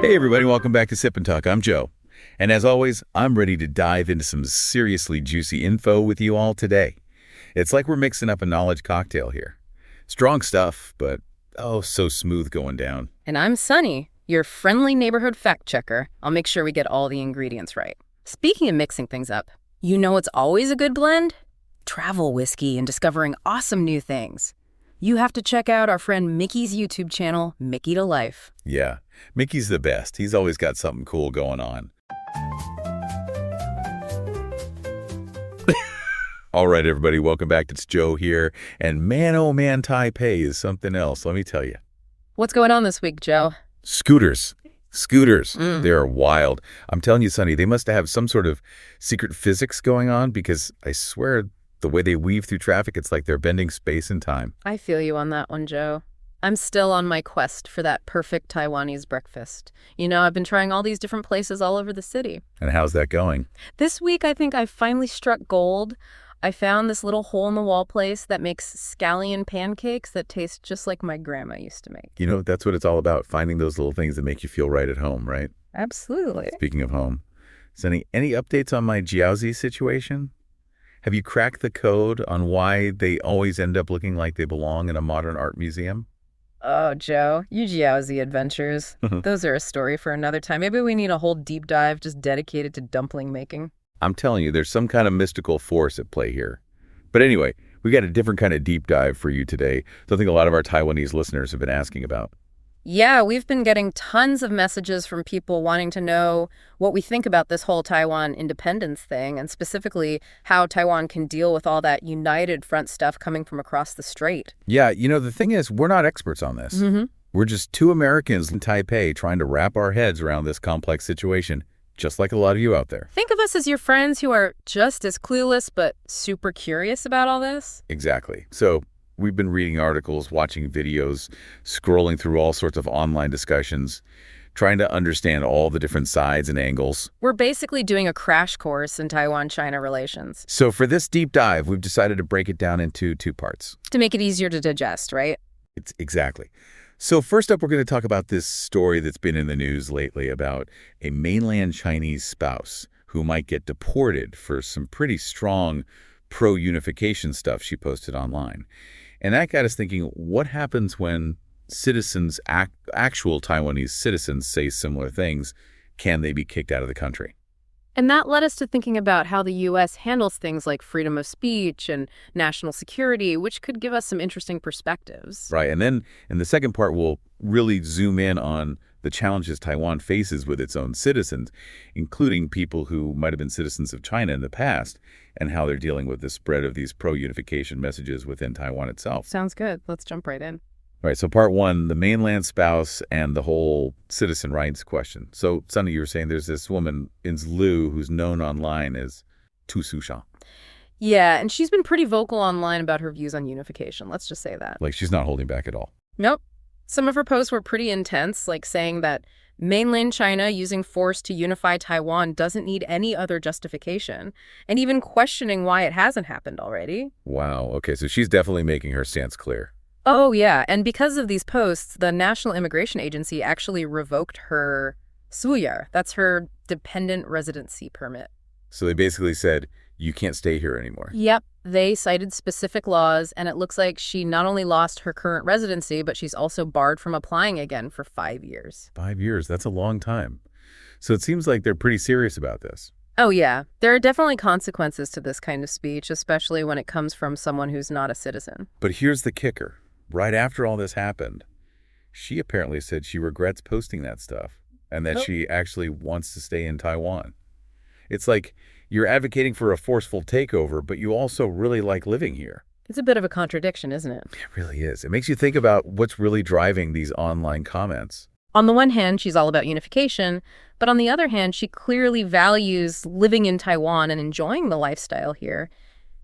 Hey everybody, welcome back to Sip and Talk. I'm Joe. And as always, I'm ready to dive into some seriously juicy info with you all today. It's like we're mixing up a knowledge cocktail here. Strong stuff, but oh, so smooth going down. And I'm Sunny, your friendly neighborhood fact checker. I'll make sure we get all the ingredients right. Speaking of mixing things up, you know it's always a good blend? Travel whiskey and discovering awesome new things. You have to check out our friend Micky's YouTube channel, Mickytolife. Yeah, Mickey's the best. He's always got something cool going on. All right, everybody, welcome back. It's Joe here. And man, oh man, Taipei is something else, let me tell you. What's going on this week, Joe? Scooters. They're wild. I'm telling you, Sunny, they must have some sort of secret physics going on because I swear the way they weave through traffic, it's like they're bending space and time. I feel you on that one, Joe. I'm still on my quest for that perfect Taiwanese breakfast. You know, I've been trying all these different places all over the city. And how's that going? This week, I think I finally struck gold. I found this little hole-in-the-wall place that makes scallion pancakes that taste just like my grandma used to make. You know, that's what it's all about, finding those little things that make you feel right at home, right? Absolutely. Speaking of home, Sunny, any updates on my Jiaozi situation? Have you cracked the code on why they always end up looking like they belong in a modern art museum? Oh, Joe, you Jiaozi adventures. Those are a story for another time. Maybe we need a whole deep dive just dedicated to dumpling making. I'm telling you, there's some kind of mystical force at play here. But anyway, we got a different kind of deep dive for you today. Something a lot of our Taiwanese listeners have been asking about. Yeah, we've been getting tons of messages from people wanting to know what we think about this whole Taiwan independence thing, and specifically how Taiwan can deal with all that United Front stuff coming from across the strait. Yeah, you know, the thing is, we're not experts on this. We're just two Americans in Taipei trying to wrap our heads around this complex situation, just like a lot of you out there. Think of us as your friends who are just as clueless but super curious about all this. Exactly. So we've been reading articles, watching videos, scrolling through all sorts of online discussions, trying to understand all the different sides and angles. We're basically doing a crash course in Taiwan-China relations. So for this deep dive, we've decided to break it down into two parts. To make it easier to digest, right? Exactly. So first up, we're going to talk about this story that's been in the news lately about a mainland Chinese spouse who might get deported for some pretty strong pro-unification stuff she posted online. And that got us thinking, what happens when citizens, actual Taiwanese citizens, say similar things? Can they be kicked out of the country? And that led us to thinking about how the U.S. handles things like freedom of speech and national security, which could give us some interesting perspectives. Right. And then in the second part, we'll really zoom in on the challenges Taiwan faces with its own citizens, including people who might have been citizens of China in the past, and how they're dealing with the spread of these pro-unification messages within Taiwan itself. Sounds good. Let's jump right in. All right, so part one, the mainland spouse and the whole citizen rights question. So, Sunny, you were saying there's this woman, Ins Liu, who's known online as Tu Sushan. Yeah, and she's been pretty vocal online about her views on unification. Let's just say that. Like, she's not holding back at all. Nope. Some of her posts were pretty intense, like saying that mainland China using force to unify Taiwan doesn't need any other justification, and even questioning why it hasn't happened already. Wow, okay, so she's definitely making her stance clear. Oh, yeah, and because of these posts, the National Immigration Agency actually revoked her suyar. That's her dependent residency permit. So they basically said, you can't stay here anymore. Yep, they cited specific laws, and it looks like she not only lost her current residency, but she's also barred from applying again for 5 years. 5 years, that's a long time. So it seems like they're pretty serious about this. Oh, yeah. There are definitely consequences to this kind of speech, especially when it comes from someone who's not a citizen. But here's the kicker. Right after all this happened, she apparently said she regrets posting that stuff and that she actually wants to stay in Taiwan. It's like you're advocating for a forceful takeover, but you also really like living here. It's a bit of a contradiction, isn't it? It really is. It makes you think about what's really driving these online comments. On the one hand, she's all about unification, but on the other hand, she clearly values living in Taiwan and enjoying the lifestyle here.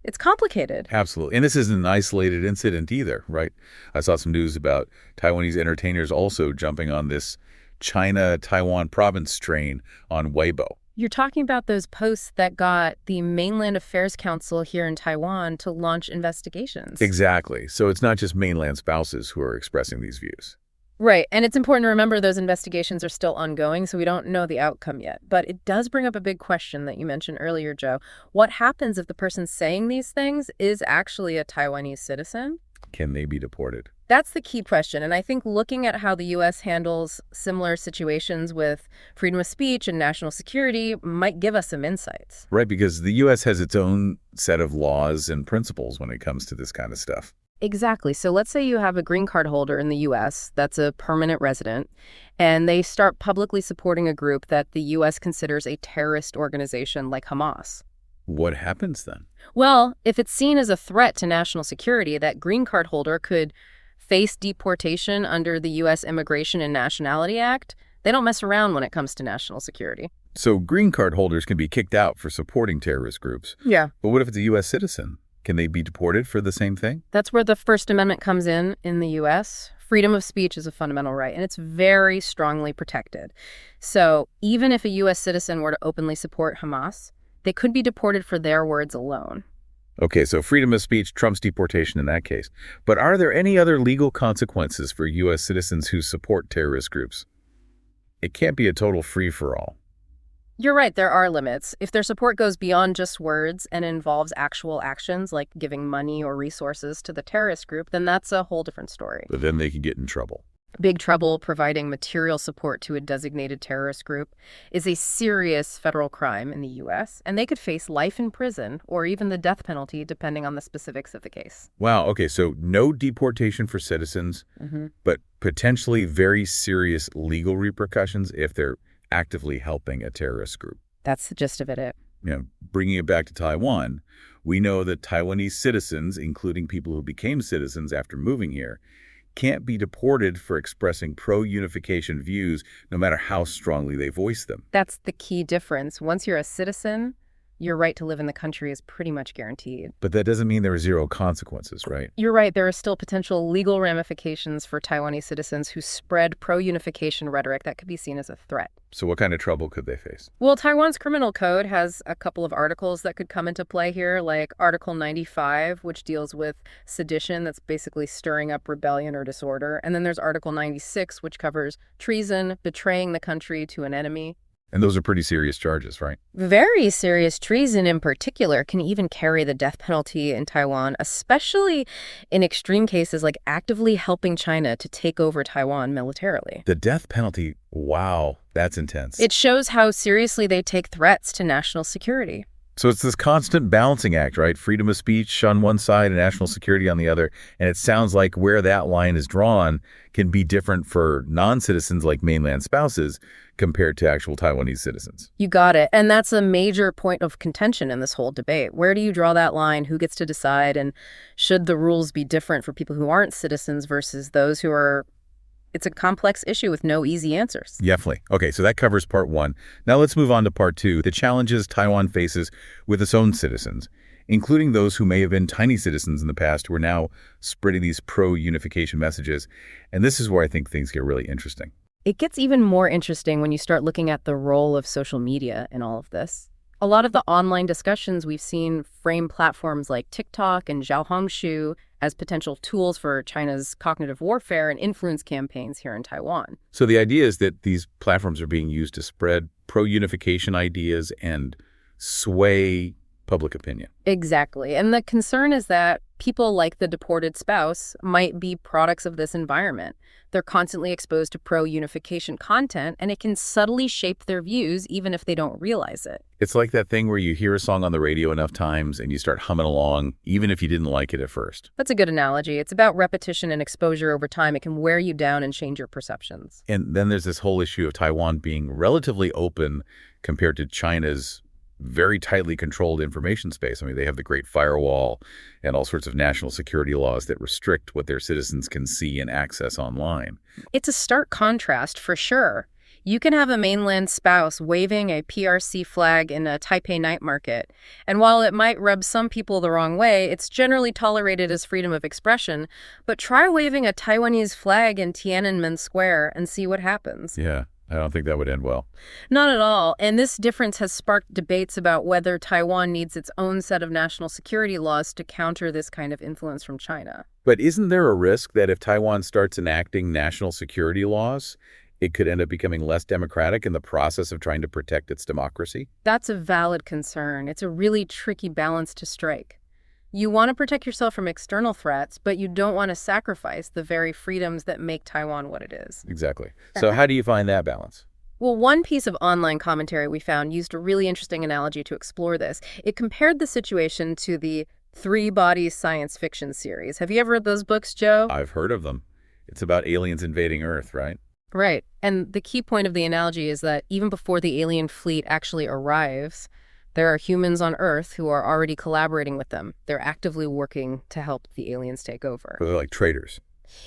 It's complicated. Absolutely. And this isn't an isolated incident either, right? I saw some news about Taiwanese entertainers also jumping on this China-Taiwan province train on Weibo. You're talking about those posts that got the Mainland Affairs Council here in Taiwan to launch investigations. Exactly. So it's not just mainland spouses who are expressing these views. Right. And it's important to remember those investigations are still ongoing, so we don't know the outcome yet. But it does bring up a big question that you mentioned earlier, Joe. What happens if the person saying these things is actually a Taiwanese citizen? Can they be deported? That's the key question. And I think looking at how the U.S. handles similar situations with freedom of speech and national security might give us some insights. Right, because the U.S. has its own set of laws and principles when it comes to this kind of stuff. Exactly. So let's say you have a green card holder in the U.S. that's a permanent resident, and they start publicly supporting a group that the U.S. considers a terrorist organization like Hamas. What happens then? Well, if it's seen as a threat to national security, that green card holder could face deportation under the U.S. Immigration and Nationality Act. They don't mess around when it comes to national security. So green card holders can be kicked out for supporting terrorist groups. Yeah. But what if it's a U.S. citizen? Can they be deported for the same thing? That's where the First Amendment comes in the U.S. Freedom of speech is a fundamental right, and it's very strongly protected. So even if a U.S. citizen were to openly support Hamas, they could be deported for their words alone. Okay, so freedom of speech trumps deportation in that case. But are there any other legal consequences for U.S. citizens who support terrorist groups? It can't be a total free-for-all. You're right, there are limits. If their support goes beyond just words and involves actual actions like giving money or resources to the terrorist group, then that's a whole different story. But then they can get in trouble. Big trouble. Providing material support to a designated terrorist group is a serious federal crime in the U.S., and they could face life in prison or even the death penalty, depending on the specifics of the case. Wow, okay, so no deportation for citizens, but potentially very serious legal repercussions if they're actively helping a terrorist group. That's the gist of it. Bringing it back to Taiwan, we know that Taiwanese citizens, including people who became citizens after moving here, can't be deported for expressing pro-unification views, no matter how strongly they voice them. That's the key difference. Once you're a citizen, your right to live in the country is pretty much guaranteed. But that doesn't mean there are zero consequences, right? You're right. There are still potential legal ramifications for Taiwanese citizens who spread pro-unification rhetoric that could be seen as a threat. So what kind of trouble could they face? Well, Taiwan's criminal code has a couple of articles that could come into play here, like Article 95, which deals with sedition, that's basically stirring up rebellion or disorder. And then there's Article 96, which covers treason, betraying the country to an enemy. And those are pretty serious charges, right? Very serious. Treason in particular can even carry the death penalty in Taiwan, especially in extreme cases like actively helping China to take over Taiwan militarily. The death penalty, wow, that's intense. It shows how seriously they take threats to national security. So it's this constant balancing act, right? Freedom of speech on one side and national security on the other. And it sounds like where that line is drawn can be different for non-citizens like mainland spouses compared to actual Taiwanese citizens. You got it. And that's a major point of contention in this whole debate. Where do you draw that line? Who gets to decide? And should the rules be different for people who aren't citizens versus those who are? It's a complex issue with no easy answers. Definitely. Okay, so that covers part one. Now let's move on to part two, the challenges Taiwan faces with its own citizens, including those who may have been tiny citizens in the past who are now spreading these pro-unification messages. And this is where I think things get really interesting. It gets even more interesting when you start looking at the role of social media in all of this. A lot of the online discussions we've seen frame platforms like TikTok and Xiaohongshu as potential tools for China's cognitive warfare and influence campaigns here in Taiwan. So the idea is that these platforms are being used to spread pro-unification ideas and sway public opinion. Exactly. And the concern is that people like the deported spouse might be products of this environment. They're constantly exposed to pro-unification content, and it can subtly shape their views even if they don't realize it. It's like that thing where you hear a song on the radio enough times and you start humming along, even if you didn't like it at first. That's a good analogy. It's about repetition and exposure over time. It can wear you down and change your perceptions. And then there's this whole issue of Taiwan being relatively open compared to China's very tightly controlled information space. I mean, they have the Great Firewall and all sorts of national security laws that restrict what their citizens can see and access online. It's a stark contrast for sure. You can have a mainland spouse waving a PRC flag in a Taipei night market. And while it might rub some people the wrong way, it's generally tolerated as freedom of expression. But try waving a Taiwanese flag in Tiananmen Square and see what happens. Yeah. I don't think that would end well. Not at all. And this difference has sparked debates about whether Taiwan needs its own set of national security laws to counter this kind of influence from China. But isn't there a risk that if Taiwan starts enacting national security laws, it could end up becoming less democratic in the process of trying to protect its democracy? That's a valid concern. It's a really tricky balance to strike. You want to protect yourself from external threats, but you don't want to sacrifice the very freedoms that make Taiwan what it is. Exactly. So how do you find that balance? Well, one piece of online commentary we found used a really interesting analogy to explore this. It compared the situation to the Three Bodies science fiction series. Have you ever read those books, Joe? I've heard of them. It's about aliens invading Earth, right? Right. And the key point of the analogy is that even before the alien fleet actually arrives, there are humans on Earth who are already collaborating with them. They're actively working to help the aliens take over. So they're like traitors.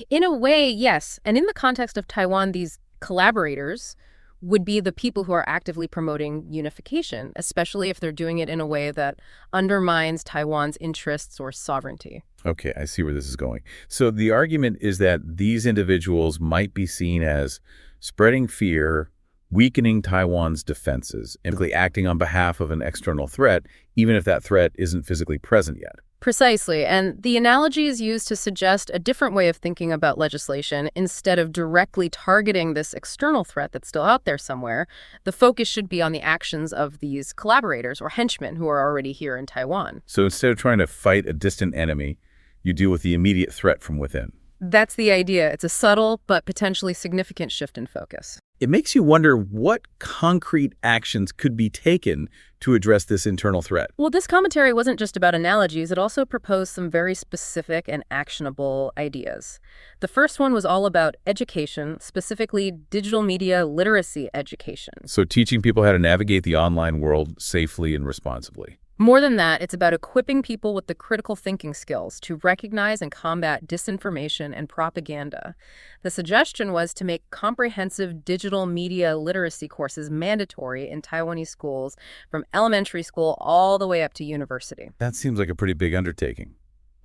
In a way, yes. And in the context of Taiwan, these collaborators would be the people who are actively promoting unification, especially if they're doing it in a way that undermines Taiwan's interests or sovereignty. Okay, I see where this is going. So the argument is that these individuals might be seen as spreading fear, weakening Taiwan's defenses, and acting on behalf of an external threat, even if that threat isn't physically present yet. Precisely, and the analogy is used to suggest a different way of thinking about legislation. Instead of directly targeting this external threat that's still out there somewhere, the focus should be on the actions of these collaborators or henchmen who are already here in Taiwan. So instead of trying to fight a distant enemy, you deal with the immediate threat from within. That's the idea. It's a subtle but potentially significant shift in focus. It makes you wonder what concrete actions could be taken to address this internal threat. Well, this commentary wasn't just about analogies. It also proposed some very specific and actionable ideas. The first one was all about education, specifically digital media literacy education. So teaching people how to navigate the online world safely and responsibly. More than that, it's about equipping people with the critical thinking skills to recognize and combat disinformation and propaganda. The suggestion was to make comprehensive digital media literacy courses mandatory in Taiwanese schools from elementary school all the way up to university. That seems like a pretty big undertaking.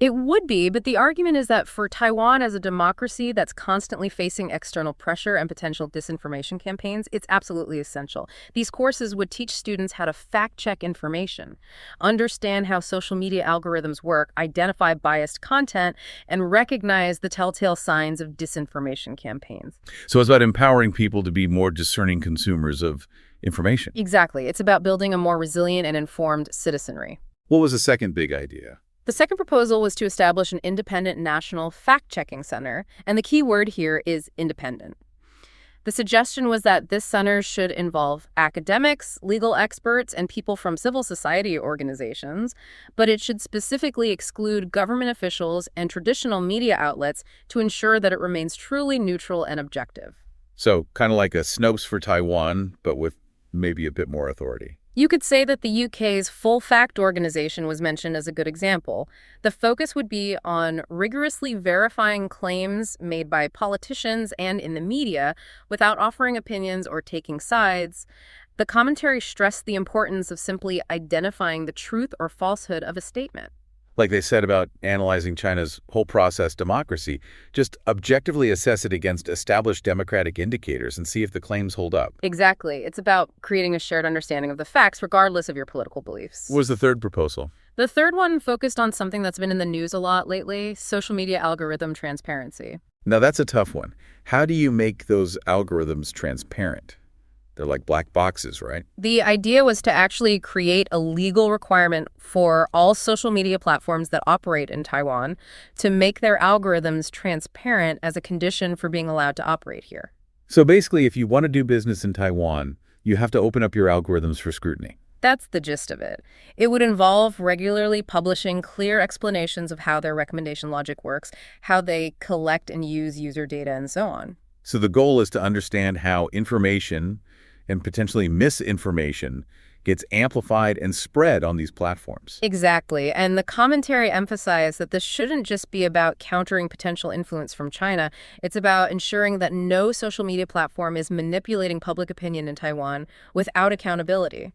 It would be, but the argument is that for Taiwan as a democracy that's constantly facing external pressure and potential disinformation campaigns, it's absolutely essential. These courses would teach students how to fact-check information, understand how social media algorithms work, identify biased content, and recognize the telltale signs of disinformation campaigns. So it's about empowering people to be more discerning consumers of information. Exactly. It's about building a more resilient and informed citizenry. What was the second big idea? The second proposal was to establish an independent national fact-checking center, and the key word here is independent. The suggestion was that this center should involve academics, legal experts, and people from civil society organizations, but it should specifically exclude government officials and traditional media outlets to ensure that it remains truly neutral and objective. So kind of like a Snopes for Taiwan, but with maybe a bit more authority. You could say that the UK's Full Fact organization was mentioned as a good example. The focus would be on rigorously verifying claims made by politicians and in the media without offering opinions or taking sides. The commentary stressed the importance of simply identifying the truth or falsehood of a statement. Like they said about analyzing China's whole process democracy, just objectively assess it against established democratic indicators and see if the claims hold up. Exactly. It's about creating a shared understanding of the facts, regardless of your political beliefs. What was the third proposal? The third one focused on something that's been in the news a lot lately, social media algorithm transparency. Now that's a tough one. How do you make those algorithms transparent? They're like black boxes, right? The idea was to actually create a legal requirement for all social media platforms that operate in Taiwan to make their algorithms transparent as a condition for being allowed to operate here. So basically, if you want to do business in Taiwan, you have to open up your algorithms for scrutiny. That's the gist of it. It would involve regularly publishing clear explanations of how their recommendation logic works, how they collect and use user data, and so on. So the goal is to understand how information and potentially misinformation gets amplified and spread on these platforms. Exactly. And the commentary emphasized that this shouldn't just be about countering potential influence from China. It's about ensuring that no social media platform is manipulating public opinion in Taiwan without accountability.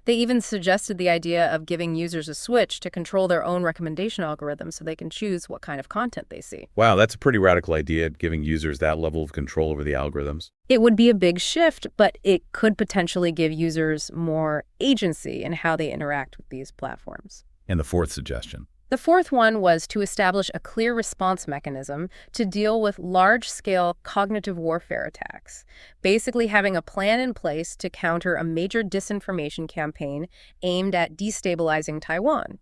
They even suggested the idea of giving users a switch to control their own recommendation algorithm so they can choose what kind of content they see. Wow, that's a pretty radical idea, giving users that level of control over the algorithms. It would be a big shift, but it could potentially give users more agency in how they interact with these platforms. And the fourth suggestion? The fourth one was to establish a clear response mechanism to deal with large-scale cognitive warfare attacks, basically having a plan in place to counter a major disinformation campaign aimed at destabilizing Taiwan.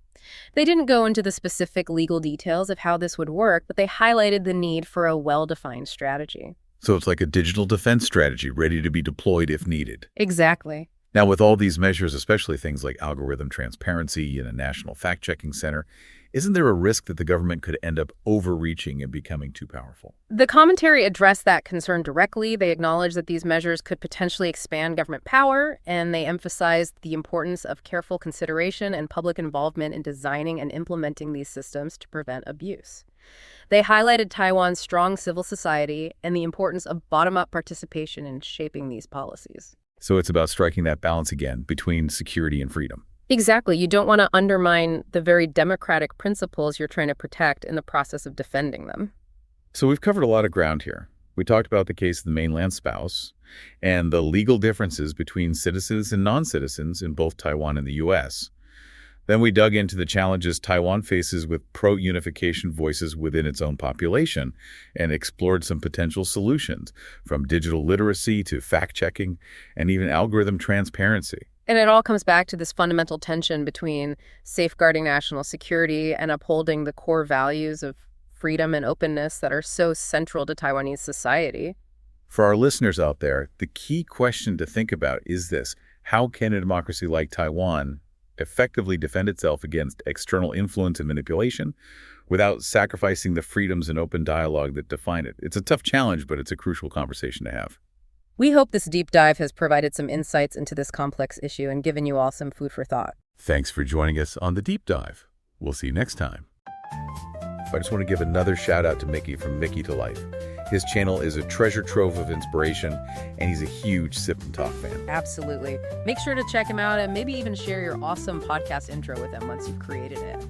They didn't go into the specific legal details of how this would work, but they highlighted the need for a well-defined strategy. So it's like a digital defense strategy ready to be deployed if needed. Exactly. Now, with all these measures, especially things like algorithm transparency and a national fact-checking center, isn't there a risk that the government could end up overreaching and becoming too powerful? The commentary addressed that concern directly. They acknowledged that these measures could potentially expand government power, and they emphasized the importance of careful consideration and public involvement in designing and implementing these systems to prevent abuse. They highlighted Taiwan's strong civil society and the importance of bottom-up participation in shaping these policies. So it's about striking that balance again between security and freedom. Exactly. You don't want to undermine the very democratic principles you're trying to protect in the process of defending them. So we've covered a lot of ground here. We talked about the case of the mainland spouse and the legal differences between citizens and non-citizens in both Taiwan and the U.S. Then we dug into the challenges Taiwan faces with pro-unification voices within its own population and explored some potential solutions, from digital literacy to fact-checking and even algorithm transparency. And it all comes back to this fundamental tension between safeguarding national security and upholding the core values of freedom and openness that are so central to Taiwanese society. For our listeners out there, the key question to think about is this: how can a democracy like Taiwan effectively defend itself against external influence and manipulation without sacrificing the freedoms and open dialogue that define it? It's a tough challenge, but it's a crucial conversation to have. We hope this deep dive has provided some insights into this complex issue and given you all some food for thought. Thanks for joining us on The Deep Dive. We'll see you next time. I just want to give another shout out to Micky from Mickytolife. His channel is a treasure trove of inspiration, and he's a huge Sip&Talk fan. Absolutely. Make sure to check him out and maybe even share your awesome podcast intro with him once you've created it.